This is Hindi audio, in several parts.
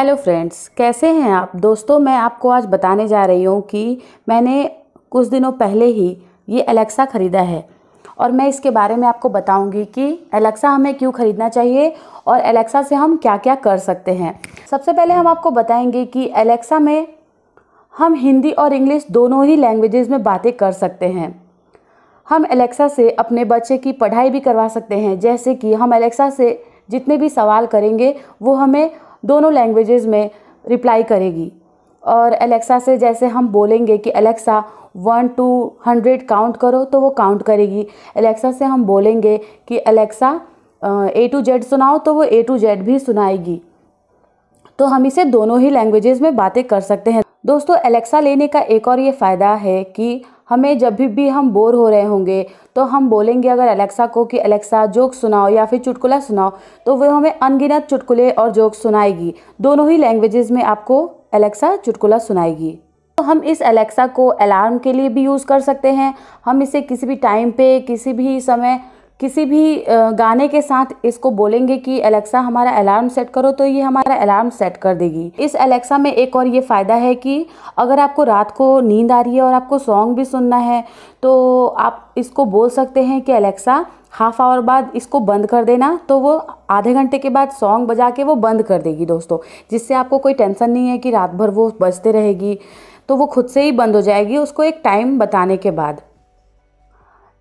हेलो फ्रेंड्स, कैसे हैं आप दोस्तों। मैं आपको आज बताने जा रही हूँ कि मैंने कुछ दिनों पहले ही ये एलेक्सा ख़रीदा है और मैं इसके बारे में आपको बताऊंगी कि एलेक्सा हमें क्यों ख़रीदना चाहिए और एलेक्सा से हम क्या क्या कर सकते हैं। सबसे पहले हम आपको बताएंगे कि एलेक्सा में हम हिंदी और इंग्लिश दोनों ही लैंग्वेजेस में बातें कर सकते हैं। हम एलेक्सा से अपने बच्चे की पढ़ाई भी करवा सकते हैं, जैसे कि हम एलेक्सा से जितने भी सवाल करेंगे वो हमें दोनों लैंग्वेजेस में रिप्लाई करेगी। और एलेक्सा से जैसे हम बोलेंगे कि एलेक्सा 1 to 100 काउंट करो तो वो काउंट करेगी। एलेक्सा से हम बोलेंगे कि एलेक्सा A to Z सुनाओ तो वो A to Z भी सुनाएगी। तो हम इसे दोनों ही लैंग्वेजेस में बातें कर सकते हैं। दोस्तों, एलेक्सा लेने का एक और ये फ़ायदा है कि हमें जब भी हम बोर हो रहे होंगे तो हम बोलेंगे अगर एलेक्सा को कि एलेक्सा जोक सुनाओ या फिर चुटकुला सुनाओ, तो वो हमें अनगिनत चुटकुले और जोक सुनाएगी। दोनों ही लैंग्वेजेस में आपको एलेक्सा चुटकुला सुनाएगी। तो हम इस एलेक्सा को अलार्म के लिए भी यूज़ कर सकते हैं। हम इसे किसी भी टाइम पे, किसी भी समय, किसी भी गाने के साथ इसको बोलेंगे कि एलेक्सा हमारा अलार्म सेट करो तो ये हमारा अलार्म सेट कर देगी। इस एलेक्सा में एक और ये फ़ायदा है कि अगर आपको रात को नींद आ रही है और आपको सॉन्ग भी सुनना है तो आप इसको बोल सकते हैं कि एलेक्सा हाफ आवर बाद इसको बंद कर देना, तो वो आधे घंटे के बाद सॉन्ग बजा के वो बंद कर देगी दोस्तों, जिससे आपको कोई टेंशन नहीं है कि रात भर वो बजते रहेगी। तो वो खुद से ही बंद हो जाएगी उसको एक टाइम बताने के बाद।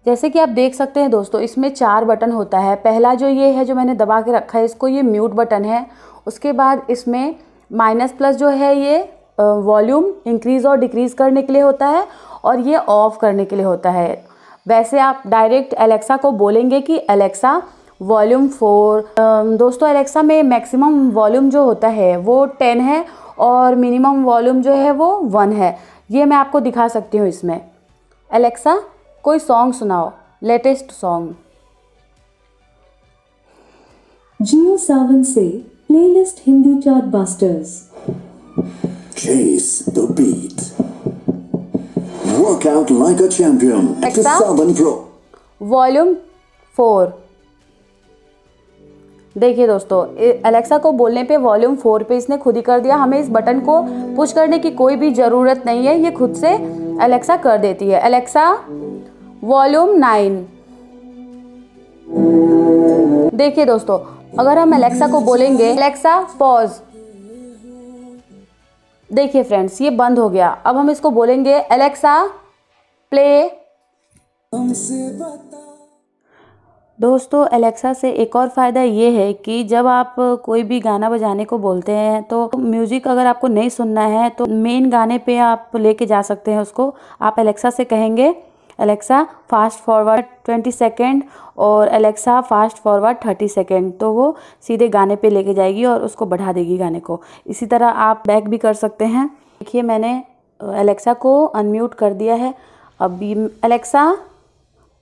जैसे कि आप देख सकते हैं दोस्तों, इसमें 4 बटन होता है। पहला जो ये है जो मैंने दबा के रखा है इसको, ये म्यूट बटन है। उसके बाद इसमें माइनस प्लस जो है ये वॉल्यूम इंक्रीज़ और डिक्रीज़ करने के लिए होता है और ये ऑफ करने के लिए होता है। वैसे आप डायरेक्ट एलेक्सा को बोलेंगे कि एलेक्सा वॉल्यूम 4। दोस्तों, एलेक्सा में मैक्सिमम वॉल्यूम जो होता है वो 10 है और मिनिमम वॉल्यूम जो है वो 1 है। ये मैं आपको दिखा सकती हूँ इसमें। एलेक्सा कोई सॉन्ग सुनाओ, लेटेस्ट सॉन्ग। जियो सावन से playlist Hindi chart busters. Chase the beat. Work out like a champion. To Saban Pro. Volume 4। देखिए दोस्तों, एलेक्सा को बोलने पे वॉल्यूम 4 पे इसने खुद ही कर दिया। हमें इस बटन को पुश करने की कोई भी ज़रूरत नहीं है, ये खुद से एलेक्सा कर देती है। Alexa volume 9। देखिए दोस्तों, अगर हम एलेक्सा को बोलेंगे एलेक्सा पॉज, देखिए फ्रेंड्स ये बंद हो गया। अब हम इसको बोलेंगे एलेक्सा प्ले। दोस्तों, एलेक्सा से एक और फ़ायदा ये है कि जब आप कोई भी गाना बजाने को बोलते हैं तो म्यूज़िक अगर आपको नहीं सुनना है तो मेन गाने पे आप लेके जा सकते हैं उसको। आप एलेक्सा से कहेंगे एलेक्सा फास्ट फॉरवर्ड 20 सेकेंड और एलेक्सा फास्ट फॉरवर्ड 30 सेकेंड, तो वो सीधे गाने पे लेके जाएगी और उसको बढ़ा देगी गाने को। इसी तरह आप बैक भी कर सकते हैं। देखिए मैंने एलेक्सा को अनम्यूट कर दिया है। अब Alexa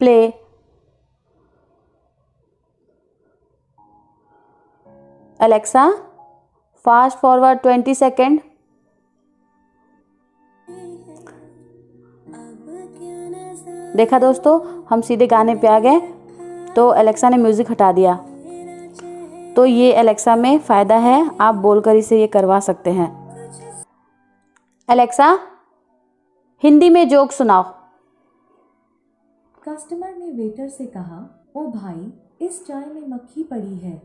play. Alexa fast forward 20 second. देखा दोस्तों, हम सीधे गाने पे आ गए तो एलेक्सा ने म्यूज़िक हटा दिया। तो ये एलेक्सा में फ़ायदा है, आप बोलकर इसे ये करवा सकते हैं। एलेक्सा हिंदी में जोक सुनाओ। कस्टमर ने वेटर से कहा, ओ भाई इस चाय में मक्खी पड़ी है।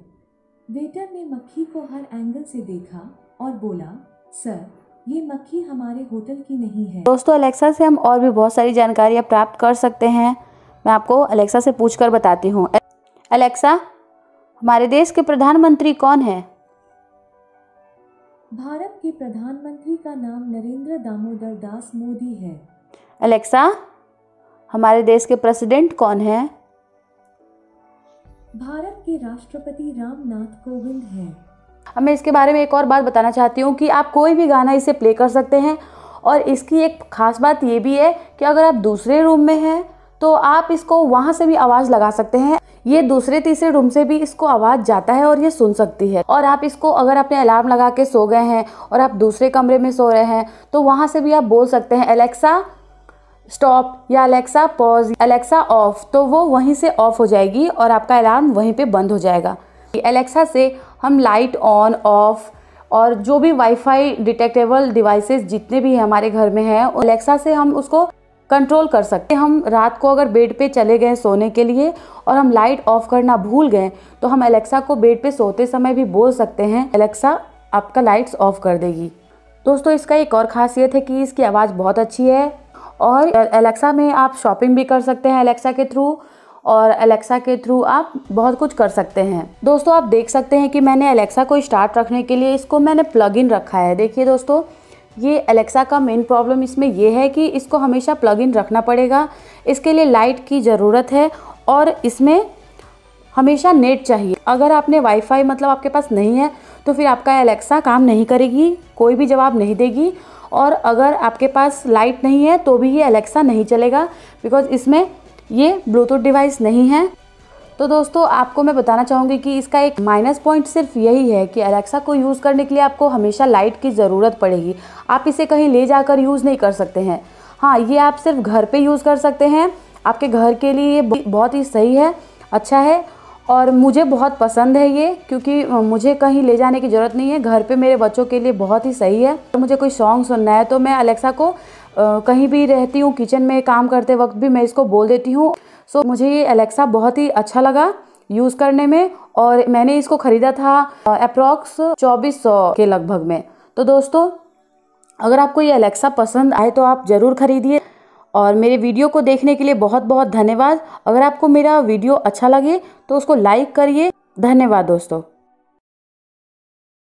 वेटर ने मक्खी को हर एंगल से देखा और बोला, सर ये मक्खी हमारे होटल की नहीं है। दोस्तों, एलेक्सा से हम और भी बहुत सारी जानकारियाँ प्राप्त कर सकते हैं। मैं आपको एलेक्सा से पूछकर बताती हूँ। एलेक्सा हमारे देश के प्रधानमंत्री कौन है? भारत के प्रधानमंत्री का नाम नरेंद्र दामोदर दास मोदी है। एलेक्सा हमारे देश के प्रेसिडेंट कौन है? भारत के राष्ट्रपति रामनाथ कोविंद हैं। अब मैं इसके बारे में एक और बात बताना चाहती हूँ कि आप कोई भी गाना इसे प्ले कर सकते हैं और इसकी एक ख़ास बात ये भी है कि अगर आप दूसरे रूम में हैं तो आप इसको वहाँ से भी आवाज़ लगा सकते हैं। ये दूसरे तीसरे रूम से भी इसको आवाज़ जाता है और ये सुन सकती है। और आप इसको अगर अपने अलार्म लगा के सो गए हैं और आप दूसरे कमरे में सो रहे हैं तो वहाँ से भी आप बोल सकते हैं एलेक्सा स्टॉप या अलेक्सा पॉज, अलेक्सा ऑफ, तो वो वहीं से ऑफ हो जाएगी और आपका अलार्म वहीं पे बंद हो जाएगा। अलेक्सा से हम लाइट ऑन ऑफ और जो भी वाईफाई डिटेक्टेबल डिवाइसेस जितने भी हमारे घर में हैं, एलेक्सा से हम उसको कंट्रोल कर सकते हैं। हम रात को अगर बेड पे चले गए सोने के लिए और हम लाइट ऑफ करना भूल गए तो हम एलेक्सा को बेड पे सोते समय भी बोल सकते हैं, एलेक्सा आपका लाइट्स ऑफ कर देगी। दोस्तों इसका एक और ख़ासियत है कि इसकी आवाज़ बहुत अच्छी है और एलेक्सा में आप शॉपिंग भी कर सकते हैं एलेक्सा के थ्रू, और एलेक्सा के थ्रू आप बहुत कुछ कर सकते हैं। दोस्तों आप देख सकते हैं कि मैंने एलेक्सा को स्टार्ट रखने के लिए इसको मैंने प्लग इन रखा है। देखिए दोस्तों, ये एलेक्सा का मेन प्रॉब्लम इसमें ये है कि इसको हमेशा प्लग इन रखना पड़ेगा। इसके लिए लाइट की ज़रूरत है और इसमें हमेशा नेट चाहिए। अगर आपने वाईफाई मतलब आपके पास नहीं है तो फिर आपका एलेक्सा काम नहीं करेगी, कोई भी जवाब नहीं देगी। और अगर आपके पास लाइट नहीं है तो भी ये एलेक्सा नहीं चलेगा, बिकॉज़ इसमें ये ब्लूटूथ डिवाइस नहीं है। तो दोस्तों आपको मैं बताना चाहूँगी कि इसका एक माइनस पॉइंट सिर्फ यही है कि एलेक्सा को यूज़ करने के लिए आपको हमेशा लाइट की ज़रूरत पड़ेगी। आप इसे कहीं ले जाकर यूज़ नहीं कर सकते हैं। हाँ, ये आप सिर्फ घर पे यूज़ कर सकते हैं। आपके घर के लिए ये बहुत ही सही है, अच्छा है और मुझे बहुत पसंद है ये, क्योंकि मुझे कहीं ले जाने की ज़रूरत नहीं है। घर पे मेरे बच्चों के लिए बहुत ही सही है। मुझे कोई सॉन्ग सुनना है तो मैं एलेक्सा को कहीं भी रहती हूँ, किचन में काम करते वक्त भी मैं इसको बोल देती हूँ। सो मुझे ये एलेक्सा बहुत ही अच्छा लगा यूज़ करने में और मैंने इसको ख़रीदा था अप्रॉक्स 2400 के लगभग में। तो दोस्तों अगर आपको ये एलेक्सा पसंद आए तो आप ज़रूर ख़रीदिए। और मेरे वीडियो को देखने के लिए बहुत बहुत धन्यवाद। अगर आपको मेरा वीडियो अच्छा लगे तो उसको लाइक करिए। धन्यवाद दोस्तों।